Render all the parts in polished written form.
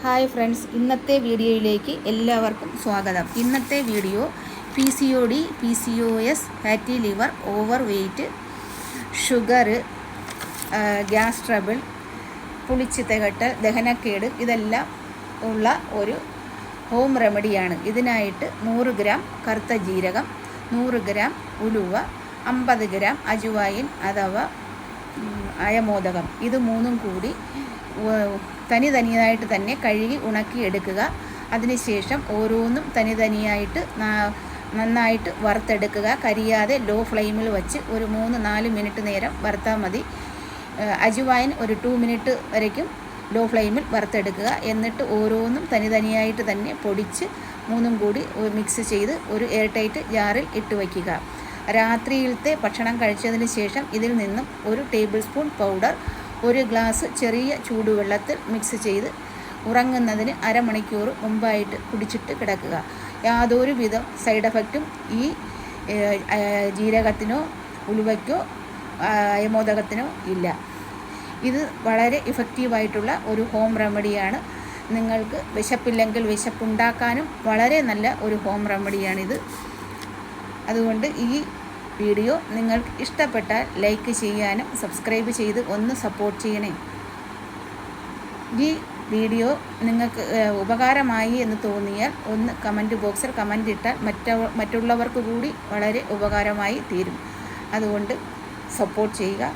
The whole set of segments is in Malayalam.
ഹായ് ഫ്രണ്ട്സ്, ഇന്നത്തെ വീഡിയോയിലേക്ക് എല്ലാവർക്കും സ്വാഗതം. ഇന്നത്തെ video PCOD, PCOS, fatty liver, over weight, sugar, gas trouble, പുളിച്ച് തികട്ടൽ, ദഹനക്കേട് ഇതെല്ലാം ഉള്ള ഒരു ഹോം റെമഡിയാണ്. ഇതിനായിട്ട് 100 ഗ്രാം കറുത്ത ജീരകം, 100 ഗ്രാം ഉലുവ, 50 ഗ്രാം അജുവായിൻ അഥവാ അയമോദകം, ഇത് മൂന്നും കൂടി തനിയായിട്ട് തന്നെ കഴുകി ഉണക്കിയെടുക്കുക. അതിനുശേഷം ഓരോന്നും തനിയായിട്ട് നന്നായിട്ട് വറുത്തെടുക്കുക. കരിയാതെ ലോ ഫ്ലെയിമിൽ വച്ച് ഒരു 3-4 മിനിറ്റ് നേരം വറുത്താൽ മതി. അജുവായിൻ ഒരു 2 മിനിറ്റ് വരയ്ക്കും ലോ ഫ്ലെയിമിൽ വറുത്തെടുക്കുക. എന്നിട്ട് ഓരോന്നും തനിയായിട്ട് തന്നെ പൊടിച്ച് മൂന്നും കൂടി മിക്സ് ചെയ്ത് ഒരു എയർ ടൈറ്റ് ജാറിൽ ഇട്ട് വയ്ക്കുക. രാത്രിയിലത്തെ ഭക്ഷണം കഴിച്ചതിന് ശേഷം ഇതിൽ നിന്നും 1 ടേബിൾ സ്പൂൺ പൗഡർ 1 ഗ്ലാസ് ചെറിയ ചൂടുവെള്ളത്തിൽ മിക്സ് ചെയ്ത് ഉറങ്ങുന്നതിന് അരമണിക്കൂർ മുമ്പായിട്ട് കുടിച്ചിട്ട് കിടക്കുക. യാതൊരുവിധ സൈഡ് എഫക്റ്റും ഈ ജീരകത്തിനോ ഉലുവയ്ക്കോ അയമോദകത്തിനോ ഇല്ല. ഇത് വളരെ ഇഫക്റ്റീവായിട്ടുള്ള ഒരു ഹോം റെമഡിയാണ്. നിങ്ങൾക്ക് വിശപ്പില്ലെങ്കിൽ വിശപ്പുണ്ടാക്കാനും വളരെ നല്ല ഒരു ഹോം റെമഡിയാണിത്. അതുകൊണ്ട് ഈ വീഡിയോ നിങ്ങൾക്ക് ഇഷ്ടപ്പെട്ടാൽ ലൈക്ക് ചെയ്യാനും സബ്സ്ക്രൈബ് ചെയ്ത് ഒന്ന് സപ്പോർട്ട് ചെയ്യണേ. ഈ വീഡിയോ നിങ്ങൾക്ക് ഉപകാരമായി എന്ന് തോന്നിയാൽ ഒന്ന് കമൻറ്റ് ബോക്സിൽ കമൻ്റ് ഇട്ടാൽ മറ്റുള്ളവർക്ക് കൂടി വളരെ ഉപകാരമായി തീരും. അതുകൊണ്ട് സപ്പോർട്ട് ചെയ്യുക.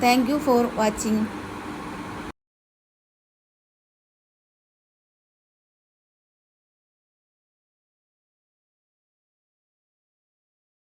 Thank you for watching.